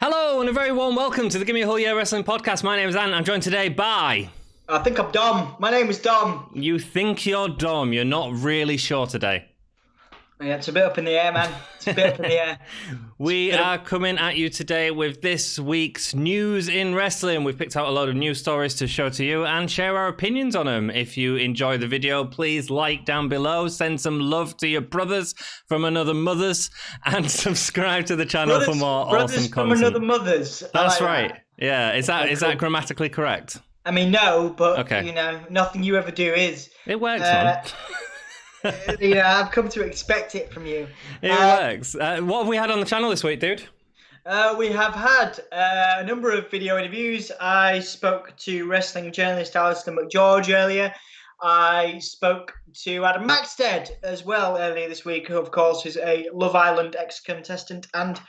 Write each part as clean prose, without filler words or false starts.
Hello and a very warm welcome to the Gimme A Hull Yeah Wrestling Podcast. My name is Ant. I'm joined today by... I think I'm Dom. My name is Dom. You think you're Dom. You're not really sure today. Yeah, it's a bit up in the air, man. It's a bit up in the air. We are coming at you today with this week's news in wrestling. We've picked out a load of news stories to show to you and share our opinions on them. If you enjoy the video, please like down below, send some love to your brothers from another mothers, and subscribe to the channel for more awesome content. Brothers from another mothers. That's right. That. Yeah, is that grammatically correct? I mean, no, but okay. You know, nothing you ever do is. It works, man. You know, I've come to expect it from you. It works. What have we had on the channel this week, dude? We have had a number of video interviews. I spoke to wrestling journalist Alistair McGeorge earlier. I spoke to Adam Maxted as well earlier this week, who, of course, is a Love Island ex-contestant and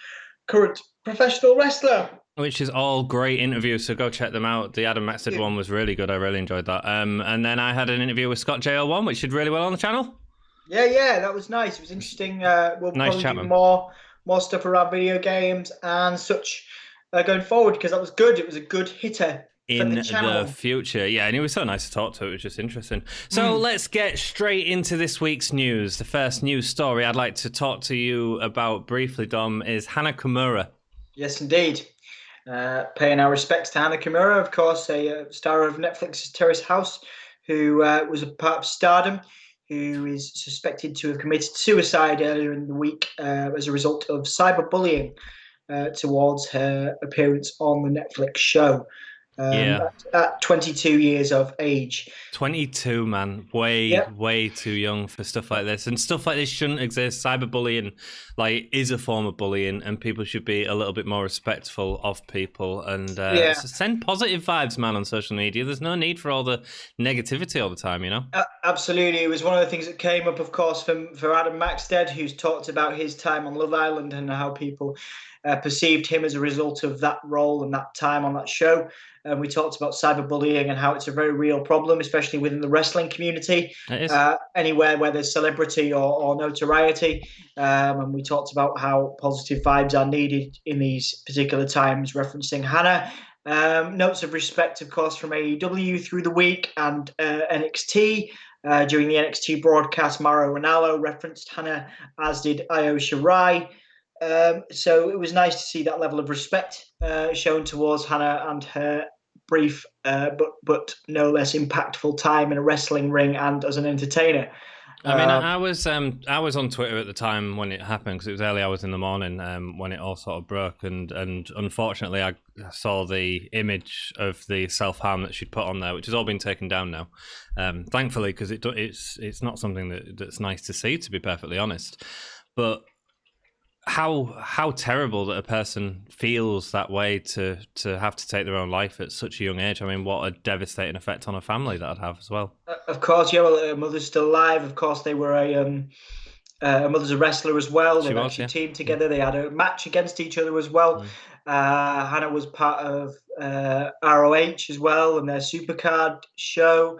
current professional wrestler. Which is all great interviews, so go check them out. The Adam Maxted one was really good. I really enjoyed that. And then I had an interview with Scott JL1, which did really well on the channel. Yeah, that was nice. It was interesting. We'll nice probably do more stuff around video games and such going forward, because that was good. It was a good hitter in for the channel. The future. Yeah, and he was so nice to talk to. It was just interesting. So let's get straight into this week's news. The first news story I'd like to talk to you about briefly, Dom, is Hana Kimura. Yes, indeed. Paying our respects to Hana Kimura, of course, a star of Netflix's Terrace House, who was a part of Stardom, who is suspected to have committed suicide earlier in the week as a result of cyberbullying towards her appearance on the Netflix show. At 22 years of age. 22, man. Way too young for stuff like this. And stuff like this shouldn't exist. Cyberbullying is a form of bullying, and people should be a little bit more respectful of people. And so send positive vibes, man, on social media. There's no need for all the negativity all the time, you know? Absolutely. It was one of the things that came up, of course, for Adam Maxted, who's talked about his time on Love Island and how people perceived him as a result of that role and that time on that show. And we talked about cyberbullying and how it's a very real problem, especially within the wrestling community, anywhere where there's celebrity or notoriety. And we talked about how positive vibes are needed in these particular times, referencing Hana. Notes of respect, of course, from AEW through the week and NXT. During the NXT broadcast, Mauro Ranallo referenced Hana, as did Io Shirai. So it was nice to see that level of respect shown towards Hana and her brief but no less impactful time in a wrestling ring and as an entertainer. I mean, I was on Twitter at the time when it happened, because it was early hours in the morning when it all sort of broke, and unfortunately I saw the image of the self-harm that she'd put on there, which has all been taken down now, thankfully, because it's not something that's nice to see, to be perfectly honest. But how terrible that a person feels that way to have to take their own life at such a young age. I mean, what a devastating effect on a family that'd have as well. Of course, yeah. Well, her mother's still alive. Of course, they were her mother's a wrestler as well. They actually teamed together. They had a match against each other as well. Hana was part of ROH as well and their Supercard show.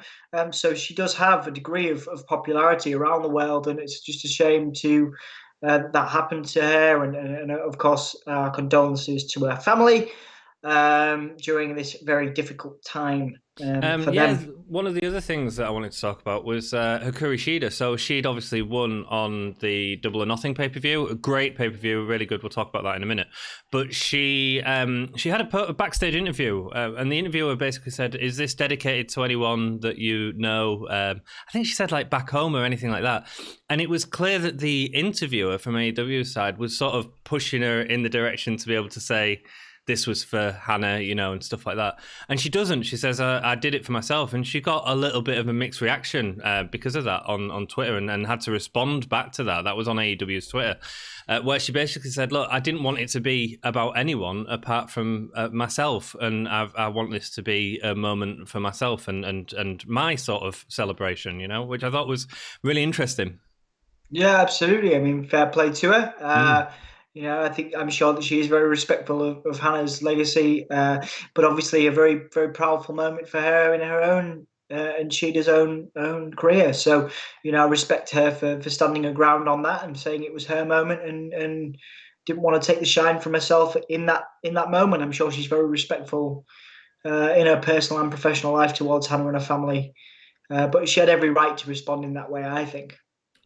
So she does have a degree of popularity around the world, and it's just a shame to that happened to her, and of course, condolences to her family during this very difficult time for them. One of the other things that I wanted to talk about was Hikaru Shida. So she'd obviously won on the Double or Nothing pay-per-view, a great pay-per-view, really good. We'll talk about that in a minute. But she had a backstage interview, and the interviewer basically said, "Is this dedicated to anyone that you know?" I think she said back home or anything like that. And it was clear that the interviewer from AEW's side was sort of pushing her in the direction to be able to say, this was for Hana, and stuff like that. And she doesn't. She says, I did it for myself. And she got a little bit of a mixed reaction because of that on Twitter and had to respond back to that. That was on AEW's Twitter, where she basically said, look, I didn't want it to be about anyone apart from myself. And I want this to be a moment for myself and my sort of celebration, which I thought was really interesting. Yeah, absolutely. I mean, fair play to her. I'm sure that she is very respectful of Hana's legacy, but obviously a very, very powerful moment for her in her own and Shida's own career. So, I respect her for standing her ground on that and saying it was her moment and didn't want to take the shine from herself in that moment. I'm sure she's very respectful in her personal and professional life towards Hannah and her family. But she had every right to respond in that way, I think.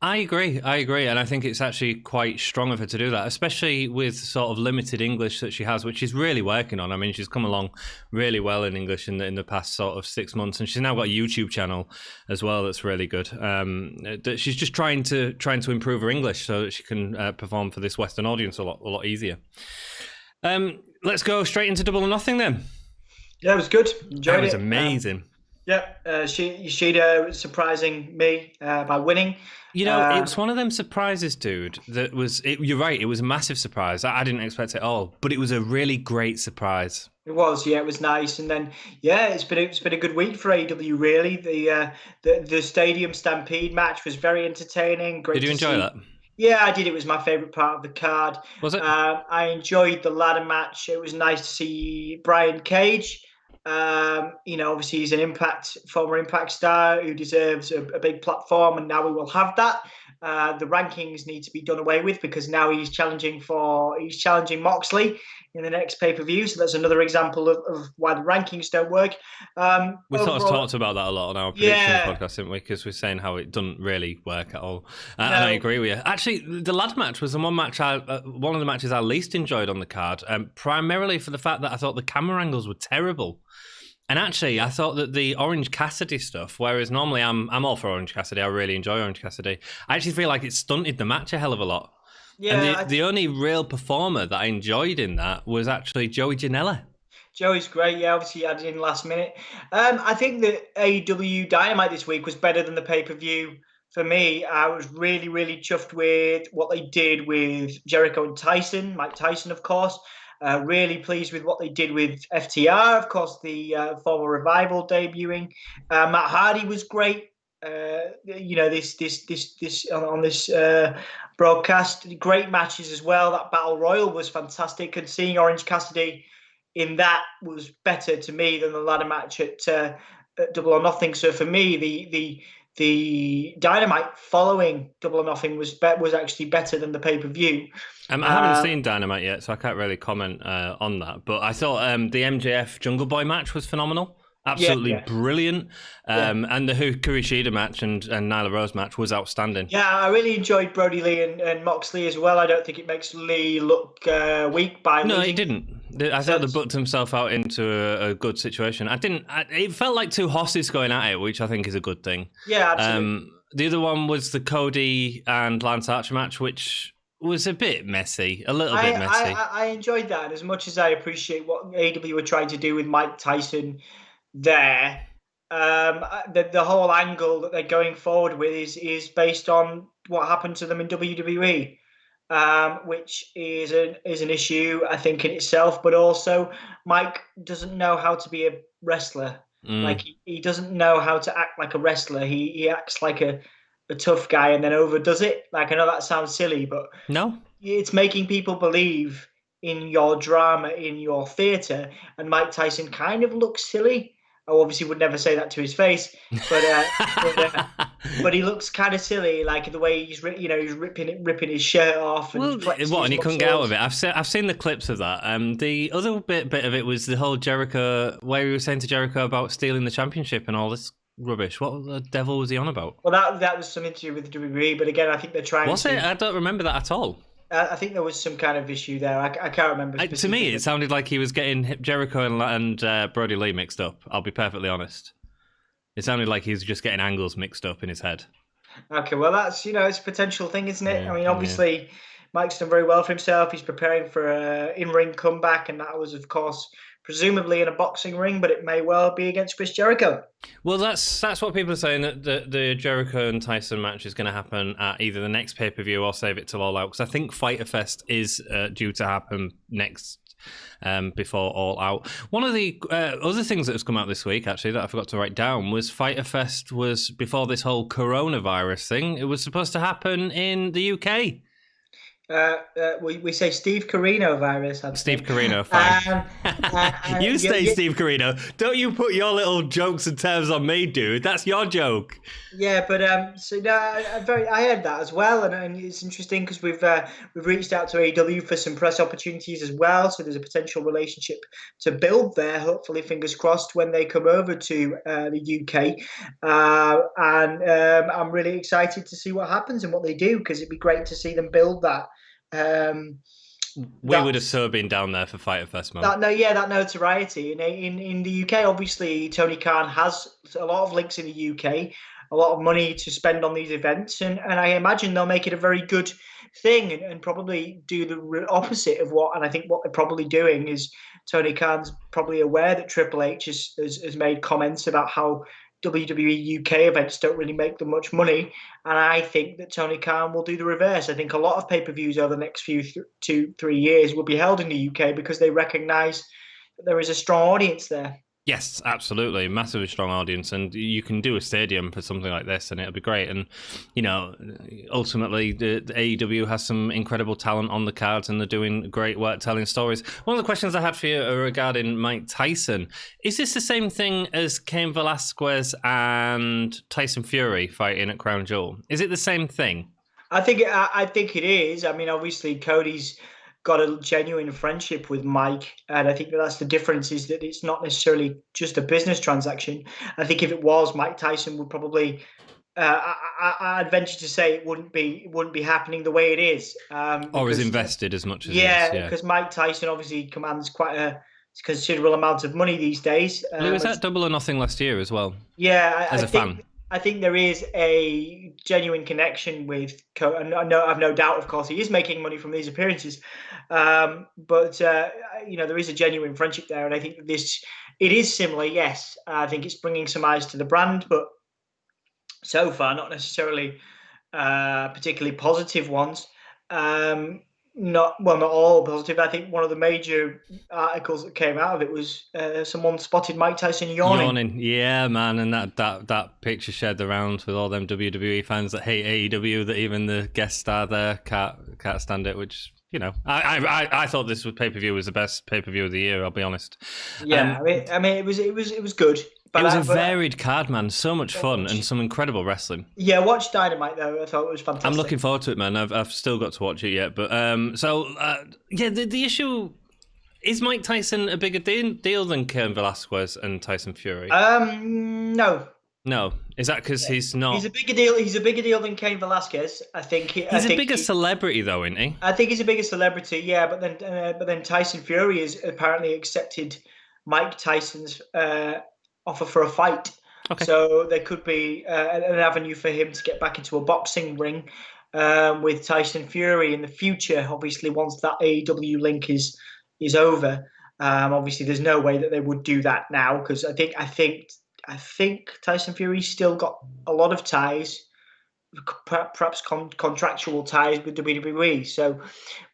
I agree, and I think it's actually quite strong of her to do that, especially with sort of limited English that she has, which she's really working on. I mean, she's come along really well in English in the past sort of 6 months, and she's now got a YouTube channel as well that's really good. That she's just trying to improve her English so that she can perform for this Western audience a lot easier. Let's go straight into Double or Nothing then. Yeah, it was good. Enjoyed it. It was amazing. Shida surprising me by winning. You know, it was one of them surprises, dude. You're right. It was a massive surprise. I didn't expect it at all, but it was a really great surprise. It was, yeah. It was nice, and then it's been a good week for AEW. Really, the Stadium Stampede match was very entertaining. Great. Did you enjoy that? Yeah, I did. It was my favourite part of the card. Was it? I enjoyed the ladder match. It was nice to see Brian Cage. Obviously he's an former Impact star who deserves a big platform, and now we will have that. The rankings need to be done away with because now he's challenging Moxley in the next pay-per-view. So that's another example of why the rankings don't work. We sort of talked about that a lot on our predictions podcast, didn't we? Because we're saying how it doesn't really work at all. And I agree with you. Actually, the ladder match was one of the matches I least enjoyed on the card, primarily for the fact that I thought the camera angles were terrible. And actually, I thought that the Orange Cassidy stuff, whereas normally I'm all for Orange Cassidy, I really enjoy Orange Cassidy, I actually feel like it stunted the match a hell of a lot. Yeah, and the only real performer that I enjoyed in that was actually Joey Janela. Joey's great, yeah, obviously he added in last minute. I think that AEW Dynamite this week was better than the pay-per-view. For me, I was really, really chuffed with what they did with Jericho and Tyson, Mike Tyson, of course. Really pleased with what they did with FTR, of course, the former Revival debuting. Matt Hardy was great. This on this broadcast, great matches as well. That Battle Royal was fantastic, and seeing Orange Cassidy in that was better to me than the ladder match at Double or Nothing. So for me, the Dynamite following Double or Nothing was actually better than the pay-per-view. I haven't seen Dynamite yet, so I can't really comment on that. But I thought the MJF Jungle Boy match was phenomenal. Absolutely brilliant. And the Hikaru Shida match and Nyla Rose match was outstanding. Yeah, I really enjoyed Brody Lee and Moxley as well. I don't think it makes Lee look weak by losing. No, he didn't. I thought they booked himself out into a good situation. It felt like two horses going at it, which I think is a good thing. Yeah, absolutely. The other one was the Cody and Lance Archer match, which was a bit messy, a little bit messy. I enjoyed that, and as much as I appreciate what AEW were trying to do with Mike Tyson there, the whole angle that they're going forward with is based on what happened to them in WWE, which is an issue, I think, in itself. But also, Mike doesn't know how to be a wrestler. Like he doesn't know how to act like a wrestler. He acts like a tough guy and then overdoes it. Like, I know that sounds silly, but no, it's making people believe in your drama, in your theatre, and Mike Tyson kind of looks silly. I obviously would never say that to his face, but he looks kind of silly, like the way he's ripping his shirt off. And he couldn't get out of it. I've seen the clips of that. The other bit of it was the whole Jericho, where he was saying to Jericho about stealing the championship and all this rubbish. What the devil was he on about? Well, that was something to do with WWE, but again, I think they're trying. Was it? I don't remember that at all. I think there was some kind of issue there. I can't remember. To me, it sounded like he was getting Jericho and Brody Lee mixed up. I'll be perfectly honest. It sounded like he was just getting angles mixed up in his head. Okay, well, that's it's a potential thing, isn't it? Yeah, I mean, obviously, Mike's done very well for himself. He's preparing for an in-ring comeback, and that was, of course, presumably in a boxing ring, but it may well be against Chris Jericho. Well, that's what people are saying, that the Jericho and Tyson match is going to happen at either the next pay-per-view or save it till All Out, because I think Fyter Fest is due to happen next before All Out. One of the other things that has come out this week, actually, that I forgot to write down, was Fyter Fest was before this whole coronavirus thing. It was supposed to happen in the UK. We say Steve Carino virus, I'd Steve say. Carino, fine. You Yeah, stay yeah, Steve Carino. Don't you put your little jokes and terms on me, dude. That's your joke. yeah, but so no, I heard that as well, and it's interesting because we've reached out to AEW for some press opportunities as well. So there's a potential relationship to build there. Hopefully, fingers crossed when they come over to the UK, and I'm really excited to see what happens and what they do because it'd be great to see them build that. Um, We would that have so been down there for Fighter Fest, man. that no, yeah, that notoriety in the UK. Obviously, Tony Khan has a lot of links in the UK, a lot of money to spend on these events, and I imagine they'll make it a very good thing and probably do the opposite of what. And I think what they're probably doing is Tony Khan's probably aware that Triple H has made comments about how WWE UK events don't really make them much money, and I think that Tony Khan will do the reverse. I think a lot of pay-per-views over the next 2-3 years will be held in the UK because they recognise that there is a strong audience there. Yes, absolutely. Massively strong audience. And you can do a stadium for something like this and it'll be great. And, ultimately, the AEW has some incredible talent on the cards and they're doing great work telling stories. One of the questions I had for you are regarding Mike Tyson. Is this the same thing as Cain Velasquez and Tyson Fury fighting at Crown Jewel? Is it the same thing? I think it is. I mean, obviously, Cody's got a genuine friendship with Mike, and I think that's the difference is that it's not necessarily just a business transaction. I think if it was, Mike Tyson would probably. I'd venture to say it wouldn't be happening the way it is. Or is Because invested as much as he is? yeah, Yeah. because Mike Tyson obviously commands quite a considerable amount of money these days. Well, he was at Double or Nothing last year as well. Yeah, As a fan. I think there is a genuine connection with and I've no doubt, of course, he is making money from these appearances, but there is a genuine friendship there, and I think that it is similar. Yes, I think it's bringing some eyes to the brand, but so far not necessarily particularly positive ones. Not all positive. I think one of the major articles that came out of it was someone spotted Mike Tyson yawning. Yeah, man, and that picture shared around with all them WWE fans that hate AEW that even the guest star there can't stand it. Which I thought this pay-per-view was the best pay-per-view of the year. I'll be honest. Yeah, I mean, it was good. But it was a varied card, man. So much fun and some incredible wrestling. Yeah, watch Dynamite though. I thought it was fantastic. I'm looking forward to it, man. I've still got to watch it yet, but the issue is Mike Tyson a bigger deal than Cain Velasquez and Tyson Fury? No. No, is that because he's not? He's a bigger deal. He's a bigger deal than Cain Velasquez. I think he's a bigger celebrity, though, isn't he? I think he's a bigger celebrity. Yeah, but then Tyson Fury has apparently accepted Mike Tyson's offer for a fight. Okay. So there could be an avenue for him to get back into a boxing ring with Tyson Fury in the future. Obviously, once that AEW link is over, obviously there's no way that they would do that now because I think Tyson Fury's still got a lot of ties, perhaps contractual ties with WWE. So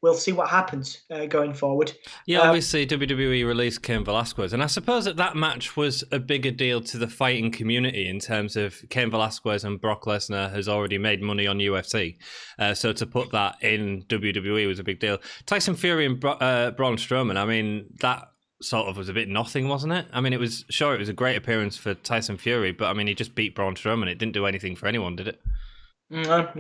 we'll see what happens going forward. Yeah, obviously WWE released Cain Velasquez, and I suppose that match was a bigger deal to the fighting community in terms of Cain Velasquez and Brock Lesnar has already made money on UFC. So to put that in WWE was a big deal. Tyson Fury and Braun Strowman, I mean, that sort of was a bit nothing, wasn't it? I mean, it was a great appearance for Tyson Fury, but I mean, he just beat Braun Strowman. It didn't do anything for anyone, did it? No.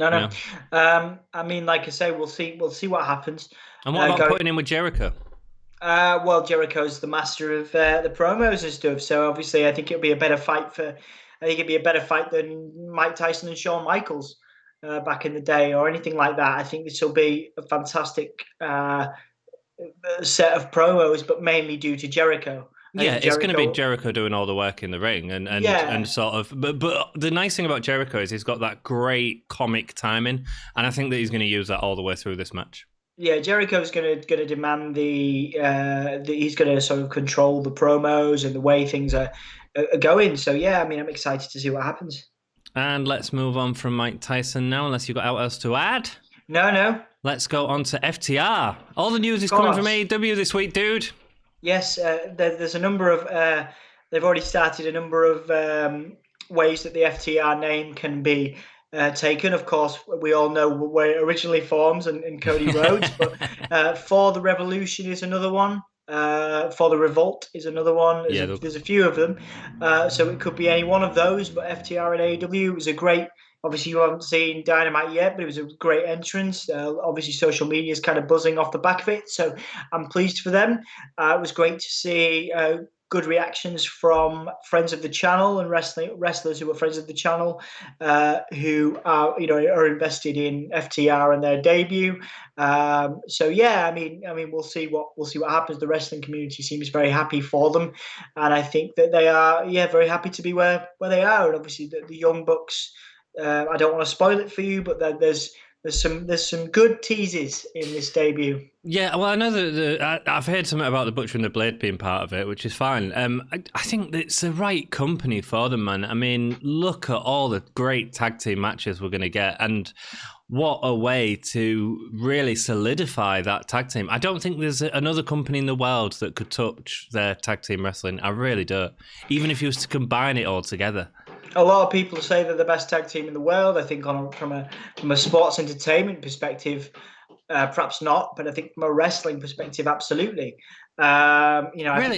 I mean, like I say, we'll see what happens. And what about putting in with Jericho? Well, Jericho's the master of the promos and stuff, so obviously, I think it'd be a better fight than Mike Tyson and Shawn Michaels back in the day, or anything like that. I think this will be a fantastic set of promos, but mainly due to Jericho. It's going to be Jericho doing all the work in the ring, and sort of. But the nice thing about Jericho is he's got that great comic timing, and I think that he's going to use that all the way through this match. Yeah, Jericho's going to demand he's going to sort of control the promos and the way things are going. So yeah, I mean, I'm excited to see what happens. And let's move on from Mike Tyson now, unless you've got anything else to add. No. Let's go on to FTR. All the news is coming from AEW this week, dude. Yes, there's a number of. They've already started a number of ways that the FTR name can be taken. Of course, we all know where it originally forms and Cody Rhodes, but For the Revolution is another one. For the Revolt is another one. There's a few of them, so it could be any one of those. But FTR and AEW was a great. Obviously, you haven't seen Dynamite yet, but it was a great entrance. Obviously, social media is kind of buzzing off the back of it, so I'm pleased for them. It was great to see good reactions from friends of the channel and wrestlers who are friends of the channel, who are invested in FTR and their debut. So yeah, I mean, we'll see what happens. The wrestling community seems very happy for them, and I think that they are very happy to be where they are. And obviously, the Young Bucks. I don't want to spoil it for you, but there's some good teases in this debut. Yeah, well, I know that I've heard something about the Butcher and the Blade being part of it, which is fine. I think it's the right company for them, man. I mean, look at all the great tag team matches we're going to get, and what a way to really solidify that tag team. I don't think there's another company in the world that could touch their tag team wrestling. I really don't. Even if you was to combine it all together. A lot of people say they're the best tag team in the world. I think from a sports entertainment perspective, perhaps not, but I think from a wrestling perspective, absolutely. Really,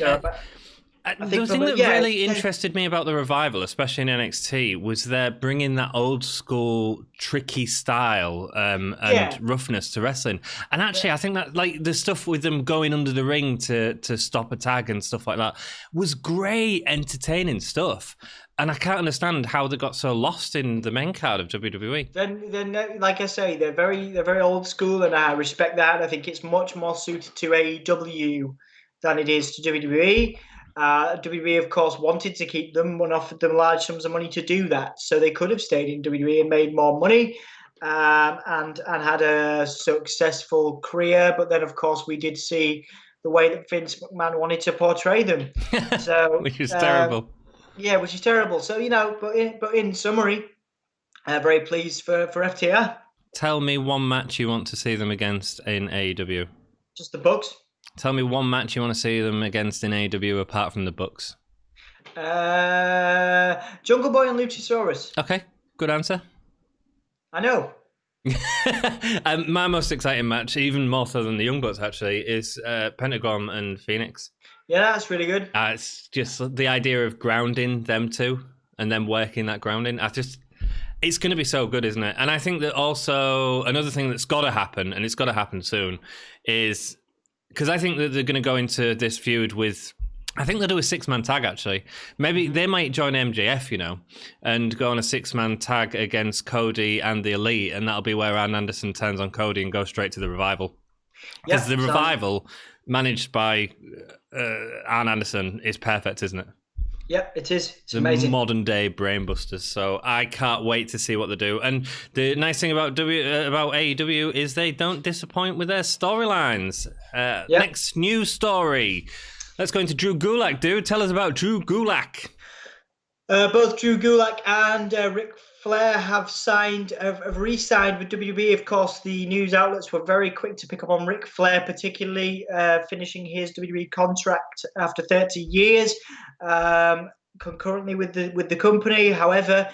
the thing that really interested me about the Revival, especially in NXT, was they're bringing that old school tricky style and roughness to wrestling. And actually, I think that like the stuff with them going under the ring to stop a tag and stuff like that was great, entertaining stuff. And I can't understand how they got so lost in the main card of WWE. Then, like I say, they're very old school, and I respect that. I think it's much more suited to AEW than it is to WWE. WWE, of course, wanted to keep them and offered them large sums of money to do that, so they could have stayed in WWE and made more money, and had a successful career. But then, of course, we did see the way that Vince McMahon wanted to portray them, so which is terrible. Yeah, which is terrible. So, but in summary, very pleased for FTR. Tell me one match you want to see them against in AEW. Just the Bucks. Tell me one match you want to see them against in AEW apart from the Bucks. Jungle Boy and Luchasaurus. Okay, good answer. I know. My most exciting match, even more so than the Young Bucks actually, is Pentagon and Phoenix. Yeah, that's really good. It's just the idea of grounding them two and then working that grounding. It's going to be so good, isn't it? And I think that also another thing that's got to happen, and it's got to happen soon, is because I think that they're going to go into this feud with, I think they'll do a 6-man tag actually. Maybe they might join MJF, and go on a 6-man tag against Cody and the Elite, and that'll be where Arn Anderson turns on Cody and goes straight to the Revival. Because the Revival, managed by Arn Anderson, is perfect, isn't it? Yep, it is. It's amazing. Modern day brainbusters. So I can't wait to see what they do. And the nice thing about AEW is they don't disappoint with their storylines. Next news story. Let's go into Drew Gulick, dude. Tell us about Drew Gulick. Both Drew Gulick and Ric Flair have re-signed with WWE. Of course, the news outlets were very quick to pick up on Ric Flair, particularly finishing his WWE contract after 30 years, concurrently with the company. However,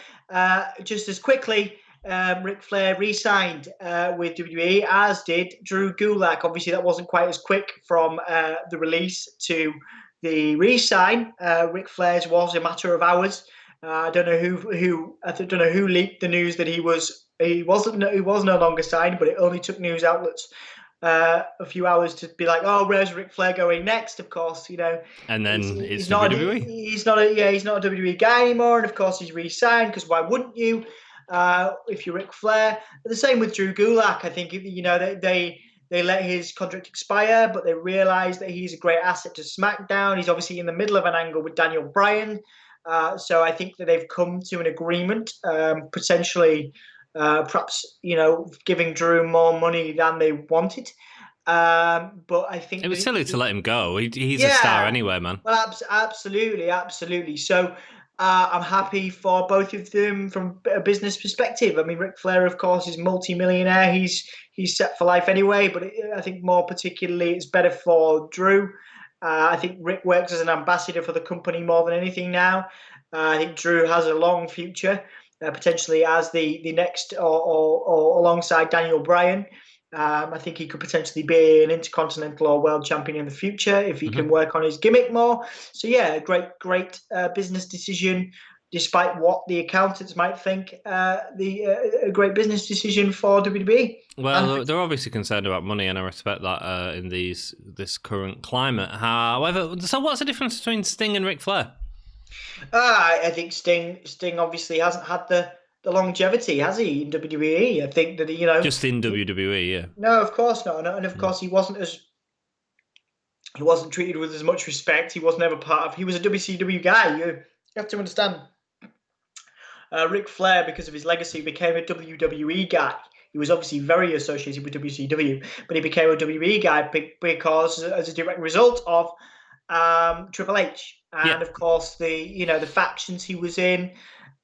just as quickly, Ric Flair re-signed with WWE, as did Drew Gulick. Obviously, that wasn't quite as quick from the release to the re-sign. Ric Flair's was a matter of hours. I don't know who leaked the news that he was no longer signed, but it only took news outlets a few hours to be like, oh, where's Ric Flair going next? Of course, and then he's not WWE. He's not a WWE guy anymore, and of course he's re-signed, because why wouldn't you if you're Ric Flair? But the same with Drew Gulick. I think they let his contract expire, but they realized that he's a great asset to SmackDown. He's obviously in the middle of an angle with Daniel Bryan. So I think that they've come to an agreement, potentially, perhaps, giving Drew more money than they wanted. But I think it was silly to let him go. He's a star anyway, man. Well, absolutely. So I'm happy for both of them from a business perspective. I mean, Ric Flair, of course, is multi-millionaire. He's set for life anyway. But I think more particularly, it's better for Drew. I think Rick works as an ambassador for the company more than anything now. I think Drew has a long future. potentially as the next or alongside Daniel Bryan. I think he could potentially be an intercontinental or world champion in the future if he can work on his gimmick more. So yeah, great business decision. Despite what the accountants might think, a great business decision for WWE. Well, they're obviously concerned about money, and I respect that in this current climate. However, so what's the difference between Sting and Ric Flair? I think Sting obviously hasn't had the longevity, has he, in WWE? I think that just in WWE, yeah. No, of course not, and of course he wasn't treated with as much respect. He was never part of. He was a WCW guy. You have to understand. Ric Flair, because of his legacy, became a WWE guy. He was obviously very associated with WCW, but he became a WWE guy because, as a direct result of Triple H, and of course the factions he was in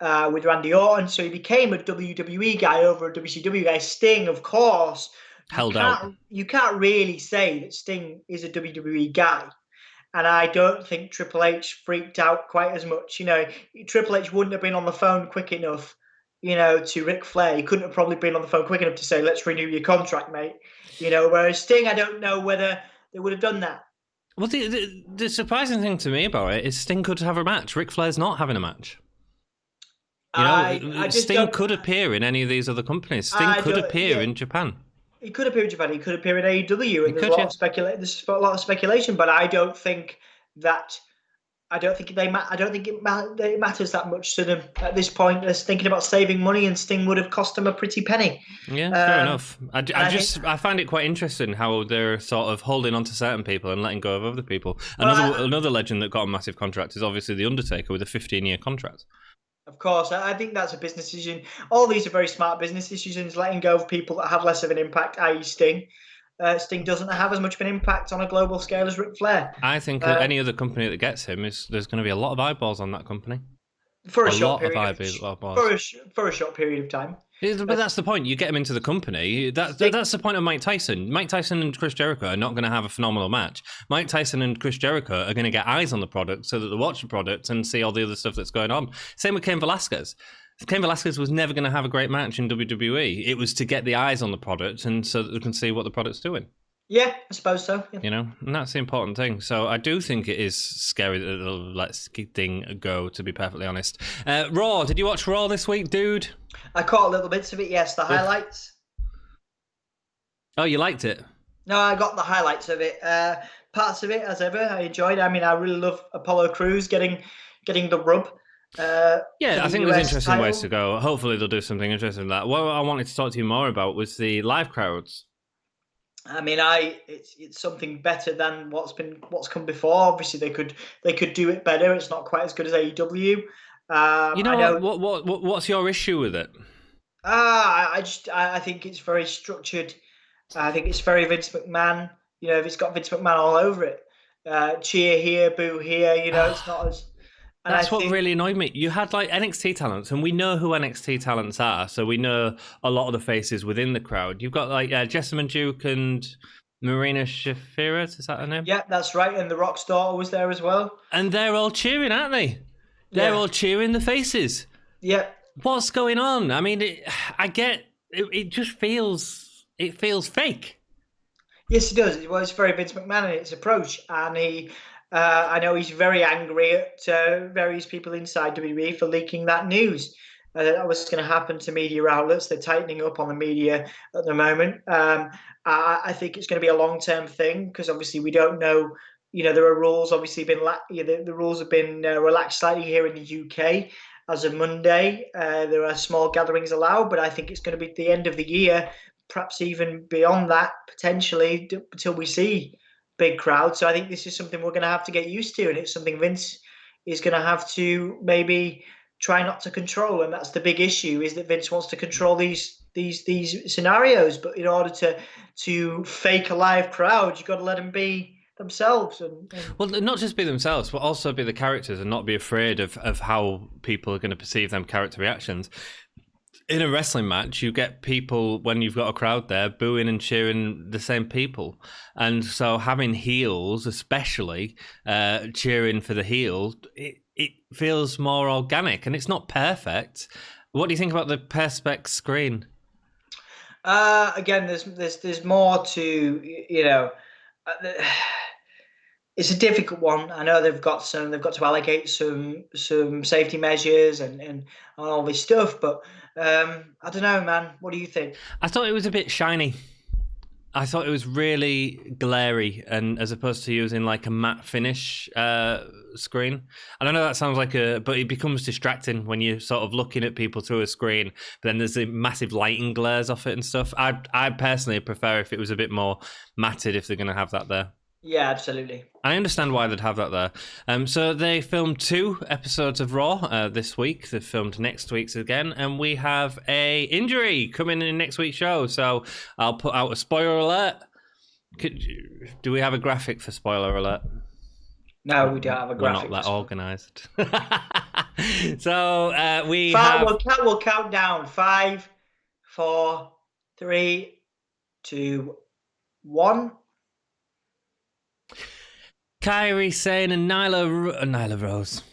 with Randy Orton. So he became a WWE guy over a WCW guy. Sting, of course, held out. You can't really say that Sting is a WWE guy. And I don't think Triple H freaked out quite as much. Triple H wouldn't have been on the phone quick enough, to Ric Flair. He couldn't have probably been on the phone quick enough to say, let's renew your contract, mate. Whereas Sting, I don't know whether they would have done that. Well, the surprising thing to me about it is Sting could have a match. Ric Flair's not having a match. Sting could appear in any of these other companies. Sting could appear in Japan. He could appear in Japan. He could appear in AEW, and there's a lot of speculation. But I don't think it matters that much to them at this point. They're thinking about saving money, and Sting would have cost them a pretty penny. Yeah, fair enough. I find it quite interesting how they're sort of holding on to certain people and letting go of other people. Another legend that got a massive contract is obviously the Undertaker with a 15-year contract. Of course, I think that's a business decision. All these are very smart business decisions, letting go of people that have less of an impact, i.e. Sting. Sting doesn't have as much of an impact on a global scale as Ric Flair. I think any other company that gets him, there's going to be a lot of eyeballs on that company. For a short period of time. But that's the point. You get him into the company. That's the point of Mike Tyson. Mike Tyson and Chris Jericho are not going to have a phenomenal match. Mike Tyson and Chris Jericho are going to get eyes on the product so that they watch the product and see all the other stuff that's going on. Same with Cain Velasquez. Cain Velasquez was never going to have a great match in WWE. It was to get the eyes on the product and so that they can see what the product's doing. Yeah, I suppose so. Yeah. And that's the important thing. So I do think it is scary that they'll let Sting go, to be perfectly honest. Raw, did you watch Raw this week, dude? I caught little bits of it, yes, the highlights. Oh, you liked it? No, I got the highlights of it. Parts of it, as ever, I enjoyed. I mean, I really love Apollo Crews getting the rub. I think there's interesting ways to go. Hopefully they'll do something interesting in that. What I wanted to talk to you more about was the live crowds. I mean, it's something better than what's come before. Obviously, they could do it better. It's not quite as good as AEW. What's your issue with it? I think it's very structured. I think it's very Vince McMahon. It's got Vince McMahon all over it. Cheer here, boo here. It's not as. That's what really annoyed me. You had like NXT talents, and we know who NXT talents are, so we know a lot of the faces within the crowd. You've got like Jessamine Duke and Marina Shafir, is that her name? Yeah, that's right. And the Rock's daughter was there as well. And they're all cheering, aren't they? They're all cheering the faces. Yeah. What's going on? I mean, it just feels fake. Yes, it does. Well, it's very Vince McMahon in its approach, and I know he's very angry at various people inside WWE for leaking that news. That was going to happen to media outlets. They're tightening up on the media at the moment. I think it's going to be a long-term thing because obviously we don't know. There are rules. Obviously, the rules have been relaxed slightly here in the UK as of Monday. There are small gatherings allowed, but I think it's going to be at the end of the year, perhaps even beyond that, potentially until we see big crowd. So I think this is something we're going to have to get used to, and it's something Vince is going to have to maybe try not to control. And that's the big issue, is that Vince wants to control these scenarios, but in order to fake a live crowd, you've got to let them be themselves. Well, not just be themselves, but also be the characters and not be afraid of how people are going to perceive them character reactions. In a wrestling match, you get people, when you've got a crowd there, booing and cheering the same people. And so having heels, especially, cheering for the heel, it feels more organic. And it's not perfect, What do you think about the Perspex screen? Again, there's more to uh, it's a difficult one. I know they've got to allocate some safety measures and all this stuff, but I don't know, man. What do you think? I thought it was a bit shiny. I thought it was really glary, and as opposed to using like a matte finish screen. I don't know, that sounds but it becomes distracting when you're sort of looking at people through a screen. But then there's the massive lighting glares off it and stuff. I personally prefer if it was a bit more matted if they're going to have that there. Yeah, absolutely. I understand why they'd have that there. So they filmed 2 episodes of Raw this week. They've filmed next week's again, and we have a injury coming in next week's show. So I'll put out a spoiler alert. Do we have a graphic for spoiler alert? No, we don't have a graphic. We're not that organised. So We'll count down. 5, 4, 3, 2, 1. Kairi Sane and Nyla Rose.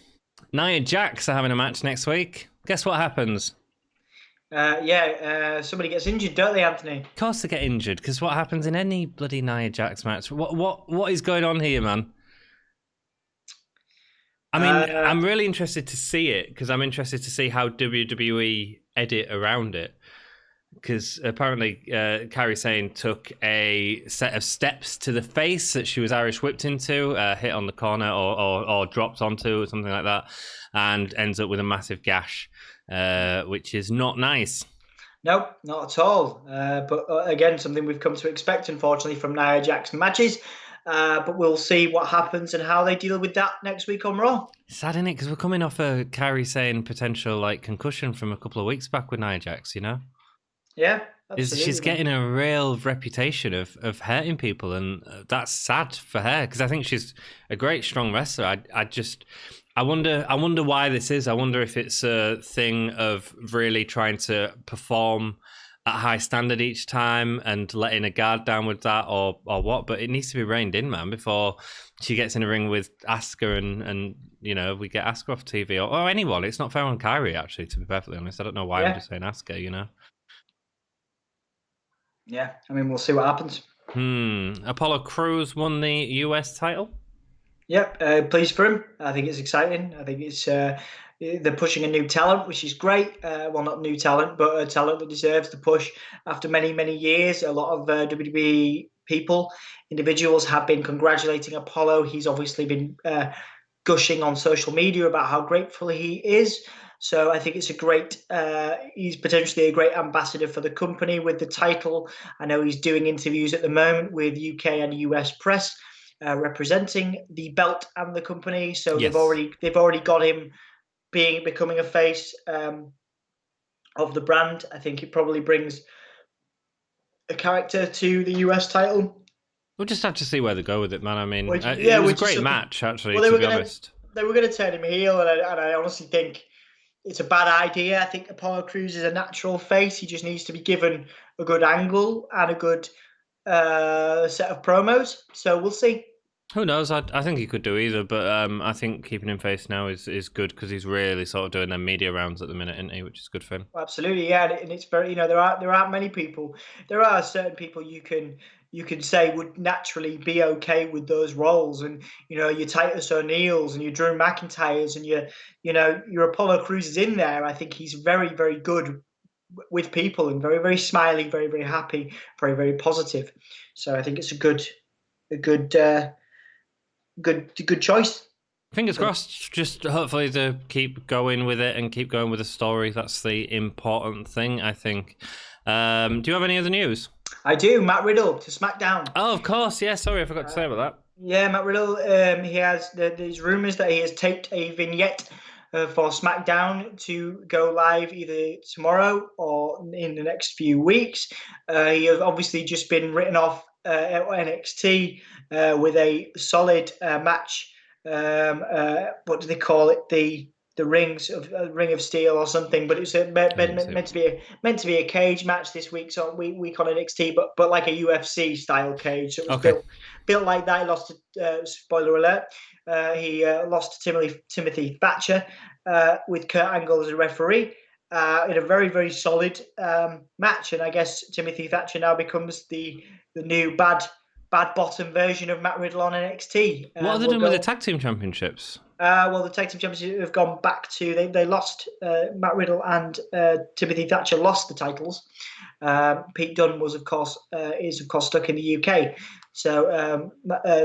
Nia Jax are having a match next week. Guess what happens? Somebody gets injured, don't they, Anthony? Of course they get injured, because what happens in any bloody Nia Jax match? What is going on here, man? I mean, I'm really interested to see it, because I'm interested to see how WWE edit around it. Because apparently Kairi Sane took a set of steps to the face that she was Irish whipped into, hit on the corner or dropped onto or something like that, and ends up with a massive gash, which is not nice. Nope, not at all. But again, something we've come to expect, unfortunately, from Nia Jax matches. But we'll see what happens and how they deal with that next week on Raw. Sad, isn't it? Because we're coming off a Kairi Sane potential concussion from a couple of weeks back with Nia Jax, you know? Yeah, absolutely. She's getting a real reputation of hurting people, and that's sad for her, because I think she's a great, strong wrestler. I wonder why this is. I wonder if it's a thing of really trying to perform at a high standard each time and letting a guard down with that, or what. But it needs to be reined in, man, before she gets in a ring with Asuka and we get Asuka off TV or anyone. It's not fair on Kairi, actually, to be perfectly honest. I don't know why I'm just saying Asuka, Yeah, I mean, we'll see what happens. Apollo Cruz won the US title. Yep, pleased for him. I think it's exciting. I think it's they're pushing a new talent, which is great. Well, not new talent, but a talent that deserves the push after many, many years. A lot of WWE individuals have been congratulating Apollo. He's obviously been gushing on social media about how grateful he is. So I think it's he's potentially a great ambassador for the company with the title. I know he's doing interviews at the moment with UK and US press representing the belt and the company. So yes. they've already got him becoming a face of the brand. I think it probably brings a character to the US title. We'll just have to see where they go with it, man. I mean, it was a great match, actually, to be honest. They were going to turn him heel, and I honestly think it's a bad idea. I think Apollo Crews is a natural face. He just needs to be given a good angle and a good set of promos. So we'll see. Who knows? I think he could do either, but I think keeping him face now is good, because he's really sort of doing their media rounds at the minute, isn't he? Which is good for him. Well, absolutely, yeah. And it's very, there aren't many people. There are certain people you can say would naturally be okay with those roles, and your Titus O'Neil's and your Drew McIntyre's and your Apollo Crews is in there. I think he's very, very good with people and very, very smiley, very, very happy, very, very positive. So I think it's a good choice. Fingers crossed. Just hopefully they keep going with it and keep going with the story. That's the important thing, I think. Do you have any other news? I do. Matt Riddle to SmackDown. Oh, of course. Yeah, sorry, I forgot to say about that. Yeah, Matt Riddle. He has there's rumors that he has taped a vignette for SmackDown to go live either tomorrow or in the next few weeks. He has obviously just been written off at NXT with a solid match. What do they call it? The ring of steel or something, but it's meant to be a cage match this week. So week on NXT, but like a UFC style cage. So it was built like that. He lost to spoiler alert. He lost to Timothy Thatcher with Kurt Angle as a referee. in a very, very solid match. And I guess Timothy Thatcher now becomes the new bad bottom version of Matt Riddle on NXT. What are they doing with the tag team championships? Well, the tag team championships have gone back to they lost. Matt Riddle and Timothy Thatcher lost the titles. Pete Dunne was of course stuck in the UK. So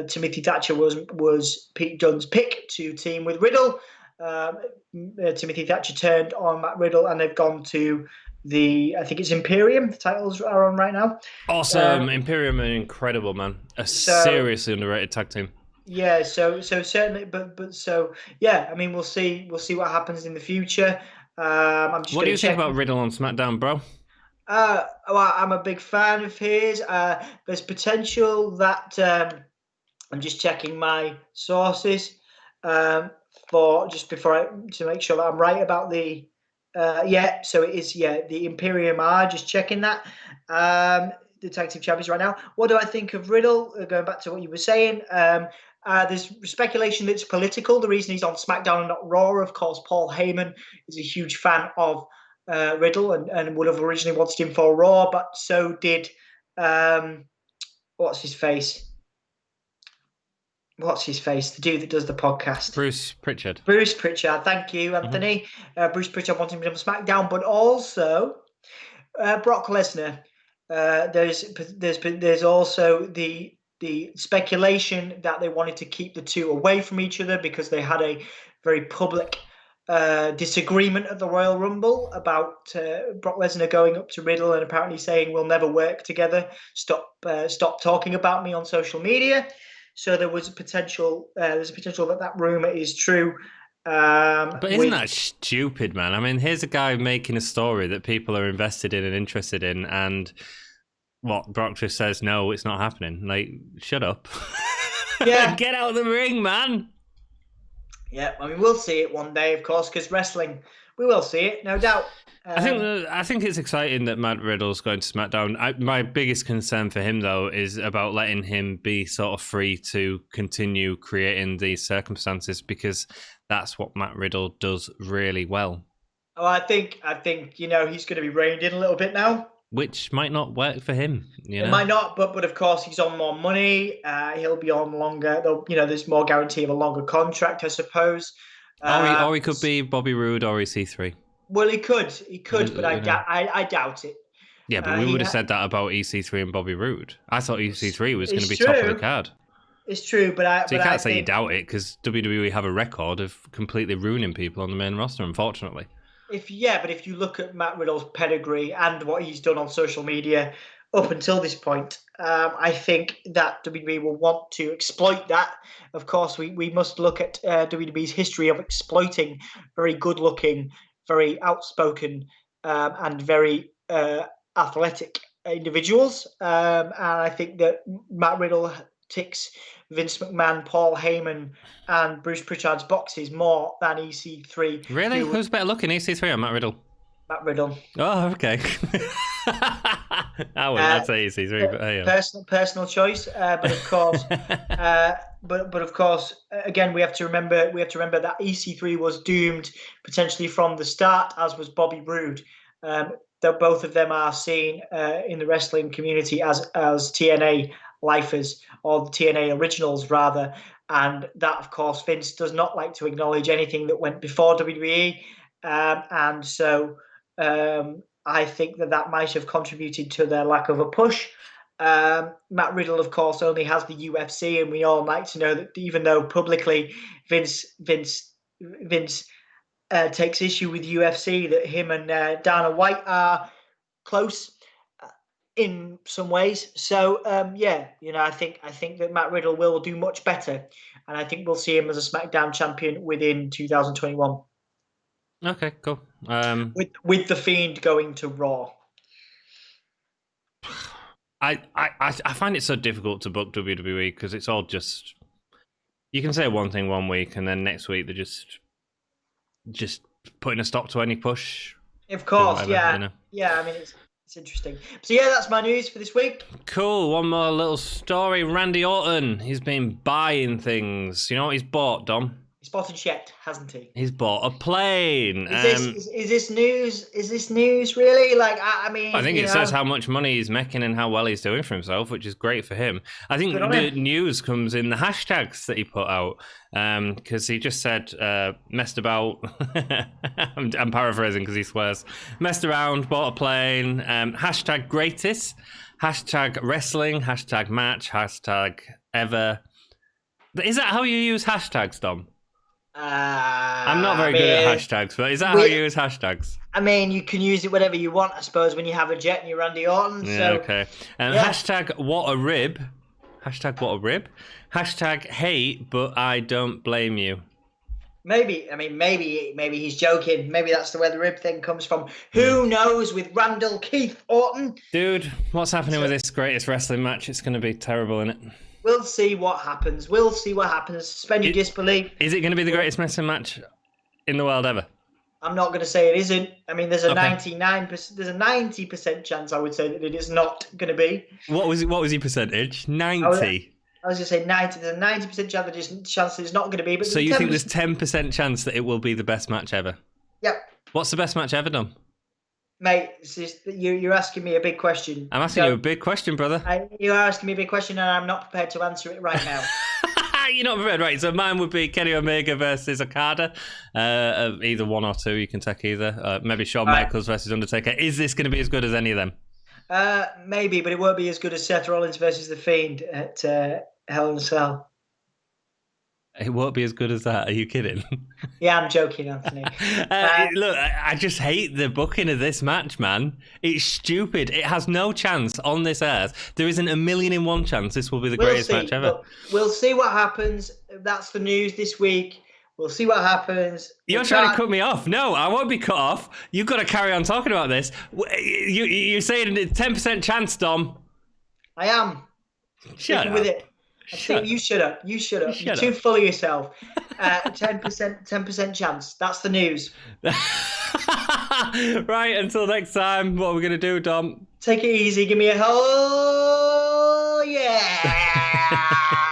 Timothy Thatcher was Pete Dunne's pick to team with Riddle. Timothy Thatcher turned on Matt Riddle, and they've gone to I think it's Imperium. The titles are on right now. Awesome. Imperium are incredible, man. Seriously underrated tag team. Yeah, so certainly, but so yeah. I mean, we'll see what happens in the future. What do you think about Riddle on SmackDown, bro? Well, I'm a big fan of his. There's potential that I'm just checking my sources to make sure that I'm right about the. So it is. Yeah, the Imperium are just checking that. The tag team champions right now. What do I think of Riddle? Going back to what you were saying. There's speculation that it's political. The reason he's on SmackDown and not Raw, of course, Paul Heyman is a huge fan of Riddle and would have originally wanted him for Raw, but so did what's his face? The dude that does the podcast. Bruce Pritchard. Thank you, Anthony. Bruce Pritchard wanted him to be on SmackDown, but also Brock Lesnar. There's also the speculation that they wanted to keep the two away from each other because they had a very public disagreement at the Royal Rumble about Brock Lesnar going up to Riddle and apparently saying we'll never work together. Stop talking about me on social media. So there was a potential. There's a potential that rumor is true. But isn't that stupid, man? I mean, here's a guy making a story that people are invested in and interested in, and what Brock just says, no, it's not happening. Like, shut up. Yeah, get out of the ring, man. Yeah, I mean, we'll see it one day, of course, because wrestling, we will see it, no doubt. I think it's exciting that Matt Riddle's going to SmackDown. My biggest concern for him, though, is about letting him be sort of free to continue creating these circumstances, because that's what Matt Riddle does really well. Oh, I think he's going to be reined in a little bit now. Which might not work for him. It might not, but of course he's on more money. He'll be on longer. There's more guarantee of a longer contract, I suppose. Or he could be Bobby Roode or EC3. Well, he could, but I doubt it. Yeah, but we would have said that about EC3 and Bobby Roode. I thought EC3 was going to be top of the card. It's true, but you can't say you doubt it, because WWE have a record of completely ruining people on the main roster, unfortunately. If you look at Matt Riddle's pedigree and what he's done on social media up until this point, I think that WWE will want to exploit that. Of course, we must look at WWE's history of exploiting very good-looking, very outspoken, and very athletic individuals. And I think that Matt Riddle ticks Vince McMahon, Paul Heyman, and Bruce Pritchard's boxes more than EC3. Really? Who's better looking, EC3 or Matt Riddle? Matt Riddle. Oh, okay. I wouldn't say EC3, but hey, personal choice. But of course, but of course, again, we have to remember that EC3 was doomed potentially from the start, as was Bobby Roode. That both of them are seen in the wrestling community as TNA lifers, or the TNA originals rather, and that of course Vince does not like to acknowledge anything that went before WWE, and so I think that might have contributed to their lack of a push. Matt Riddle, of course, only has the UFC, and we all like to know that even though publicly Vince takes issue with UFC, that him and Dana White are close in some ways. So I think that Matt Riddle will do much better, and I think we'll see him as a SmackDown champion within 2021. Okay, cool. With the Fiend going to Raw. I find it so difficult to book WWE, because it's all just, you can say one thing one week and then next week they're just putting a stop to any push. Of course, whatever, yeah. I mean, it's interesting. So yeah, that's my news for this week. Cool. One more little story. Randy Orton. He's been buying things. You know what he's bought, Dom? He's bought a jet, hasn't he? He's bought a plane. Is this news? Is this news really? Like, I mean, I think it says how much money he's making and how well he's doing for himself, which is great for him. I think the news comes in the hashtags that he put out, because he just said, messed about. I'm paraphrasing because he swears. Messed around, bought a plane, hashtag greatest, hashtag wrestling, hashtag match, hashtag ever. Is that how you use hashtags, Dom? I'm not very good at hashtags, but is that how you use hashtags? I mean, you can use it whatever you want, I suppose, when you have a jet and you're Randy Orton. Yeah, okay. Hashtag what a rib. Hashtag what a rib. Hashtag hate, but I don't blame you. Maybe he's joking. Maybe that's the where the rib thing comes from. Who knows with Randall Keith Orton? Dude, what's happening with this greatest wrestling match? It's going to be terrible, isn't it? We'll see what happens. Suspend your disbelief. Is it going to be the greatest wrestling match in the world ever? I'm not going to say it isn't. I mean, there's a 99%, there's a 90% chance I would say that it is not going to be. What was your percentage? 90. I was going to say 90. There's a 90% chance that it's not going to be. But so you think there's 10% chance that it will be the best match ever? Yep. What's the best match ever done? Mate, you're asking me a big question. I'm asking you a big question, brother. You are asking me a big question, and I'm not prepared to answer it right now. You're not prepared, right? So mine would be Kenny Omega versus Okada. Either one or two, you can take either. Maybe Shawn Michaels versus Undertaker. Is this going to be as good as any of them? Maybe, but it won't be as good as Seth Rollins versus The Fiend at Hell in a Cell. It won't be as good as that. Are you kidding? Yeah, I'm joking, Anthony. Look, I just hate the booking of this match, man. It's stupid. It has no chance on this earth. There isn't a million in one chance this will be the greatest match ever. Look, we'll see what happens. That's the news this week. We'll see what happens. You're trying to cut me off. No, I won't be cut off. You've got to carry on talking about this. You're saying 10% chance, Dom. I am. Shut up. With it. You shut up. You're too full of yourself. 10% chance. That's the news. Right, until next time, what are we going to do, Dom? Take it easy. Give me a hull yeah.